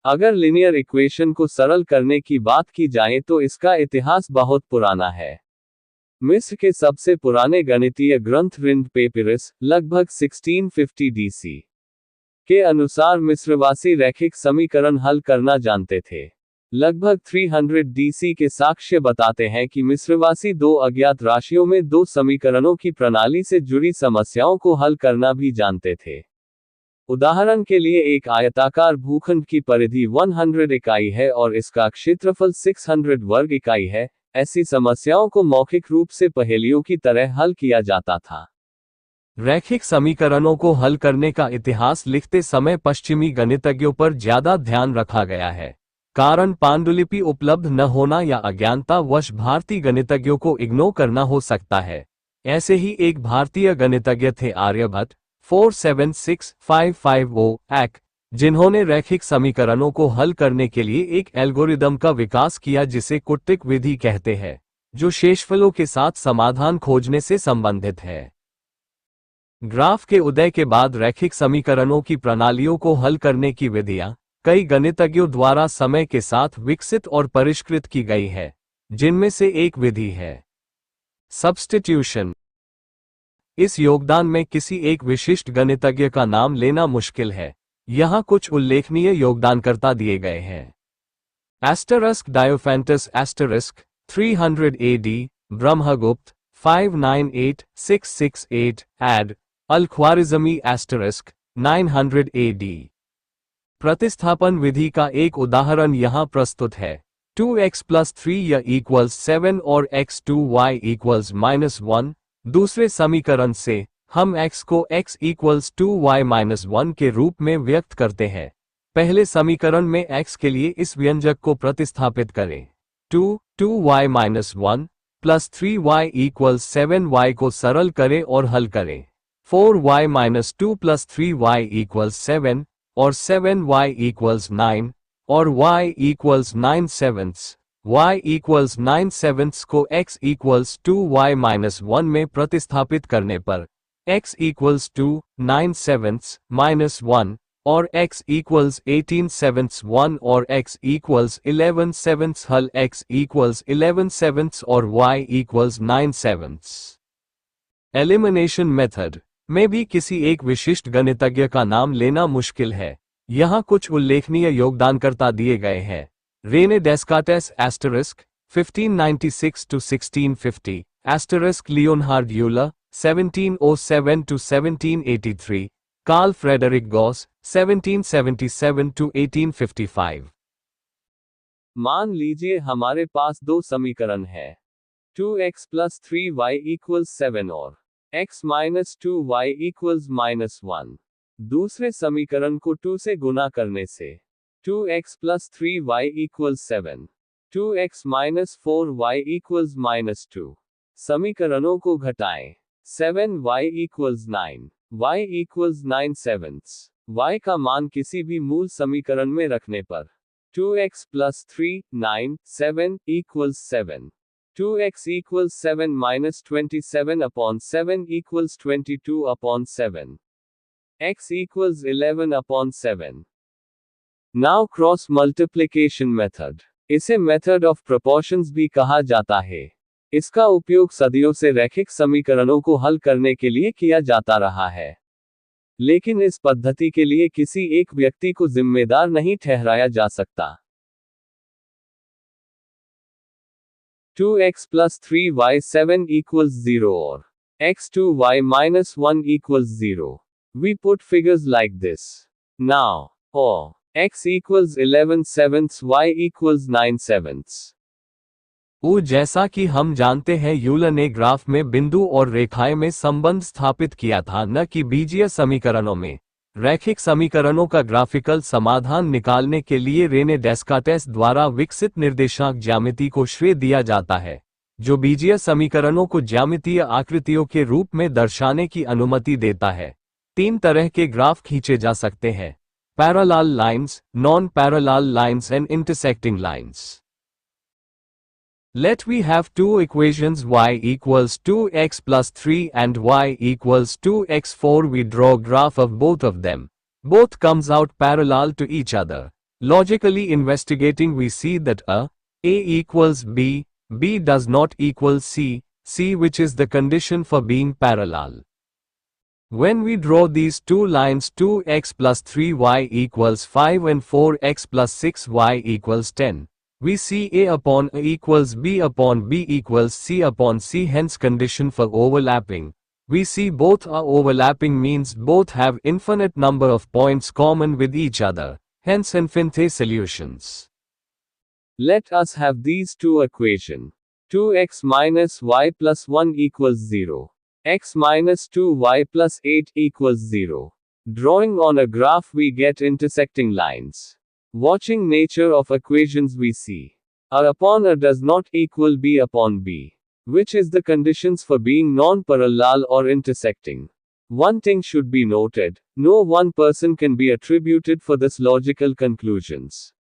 अगर linear equation को सरल करने की बात की जाए तो इसका इतिहास बहुत पुराना है। मिस्र के सबसे पुराने गणितीय ग्रंथ रिंड पेपिरस, लगभग 1650 डीसी के अनुसार मिस्रवासी रैखिक समीकरण हल करना जानते थे। लगभग 300 डीसी के साक्ष्य बताते हैं कि मिस्रवासी दो अज्ञात राशियों में दो समीकरणों की प्रणाली से जुड़ी समस्याओं को हल करना भी जानते थे। उदाहरण के लिए एक आयताकार भूखंड की परिधि 100 इकाई है और इसका क्षेत्रफल 600 वर्ग इकाई है। ऐसी समस्याओं को मौखिक रूप से पहेलियों की तरह हल किया जाता था। रैखिक समीकरणों को हल करने का इतिहास लिखते समय पश्चिमी गणितज्ञों पर ज्यादा ध्यान रखा गया है। कारण पांडुलिपि उपलब्ध न होना या अज्ञानता वश भारतीय गणितज्ञों को इग्नोर करना हो सकता है। ऐसे ही एक भारतीय गणितज्ञ थे आर्यभट्ट 476-550 एक्ट, जिन्होंने रैखिक समीकरणों को हल करने के लिए एक एल्गोरिदम का विकास किया जिसे कुट्टिक विधि कहते हैं, जो शेषफलों के साथ समाधान खोजने से संबंधित है। ग्राफ के उदय के बाद रैखिक समीकरणों की प्रणालियों को हल करने की विधियां कई गणितज्ञों द्वारा समय के साथ विकसित और परिष्कृत की गई है, जिनमें से एक विधि है सब्स्टिट्यूशन। इस योगदान में किसी एक विशिष्ट गणितज्ञ का नाम लेना मुश्किल है। यहाँ कुछ उल्लेखनीय योगदानकर्ता दिए गए हैं। Asterisk Diophantus asterisk 300 AD, Brahmagupta 598668 AD, al Khwarizmi asterisk 900 AD। प्रतिस्थापन विधि का एक उदाहरण यहाँ प्रस्तुत है। 2x + 3 या = 7 और x2y = -1। दूसरे समीकरण से हम x को x = 2y - 1 के रूप में व्यक्त करते हैं। पहले समीकरण में x के लिए इस व्यंजक को प्रतिस्थापित करें। 2y - 1 + 3y = 7y को सरल करें और हल करें। 4y - 2 + 3y = 7 और 7y = 9 और y = 9/7। y = 9/7 को x = 2y - 1 में प्रतिस्थापित करने पर x = 2 9/7 - 1 और x = 18/7 1 और x = 11/7 हल x = 11/7 और y = 9/7। एलिमिनेशन मेथड में भी किसी एक विशिष्ट गणितज्ञ का नाम लेना मुश्किल है। यहाँ कुछ उल्लेखनीय योगदानकर्ता दिए गए हैं। Rene Descartes asterisk 1596-1650 asterisk, Leonhard Euler 1707-1783, Carl Friedrich Gauss 1777-1855। मान लीजिए हमारे पास दो समीकरण हैं। 2x + 3y = 7 और x - 2y = -1। दूसरे समीकरण को 2 से गुणा करने से 2x + 3y = 7, 2x - 4y = -2। समीकरणों को घटाएं। 7y = 9, y = 9/7। y का मान किसी भी मूल समीकरण में रखने पर 2x + 3 9 7 = 7, 2x = 7 - 27/7 = 22/7, x = 11/7। Now cross multiplication method, इसे मेथड ऑफ प्रोपोर्शंस भी कहा जाता है। इसका उपयोग सदियों से रैखिक समीकरणों को हल करने के लिए किया जाता रहा है, लेकिन इस पद्धति के लिए किसी एक व्यक्ति को जिम्मेदार नहीं ठहराया जा सकता। 2x + 3y 7 = 0 और x2y - 1 = 0. We put figures like this. Now, or x = 11/7, y = 9/7. जैसा कि हम जानते हैं यूलर ने ग्राफ में बिंदु और रेखाएं में संबंध स्थापित किया था, न कि बीजीय समीकरणों में। रैखिक समीकरणों का ग्राफिकल समाधान निकालने के लिए रेने डेस्कार्टेस द्वारा विकसित निर्देशांक ज्यामिति को श्रेय दिया जाता है, जो बीजीय समीकरणों को ज्यामितीय आकृतियों के रूप में दर्शाने की अनुमति देता है। 3 तरह के ग्राफ खींचे जा सकते हैं: parallel lines, non parallel lines and intersecting lines. Let we have two equations y = 2x + 3 and y = 2x4. We draw graph of both of them. Both comes out parallel to each other. Logically investigating, we see that A equals B, B does not equal C, C which is the condition for being parallel. When we draw these two lines 2x plus 3y equals 5 and 4x plus 6y equals 10, we see A upon A equals B upon B equals C upon C, hence condition for overlapping. We see both are overlapping means both have infinite number of points common with each other, hence infinite solutions. Let us have these two equations. 2x minus y plus 1 equals 0. X minus 2y plus 8 equals 0. Drawing on a graph we get intersecting lines. Watching nature of equations we see A upon A does not equal B upon B, which is the conditions for being non-parallel or intersecting. One thing should be noted, no one person can be attributed for this logical conclusions.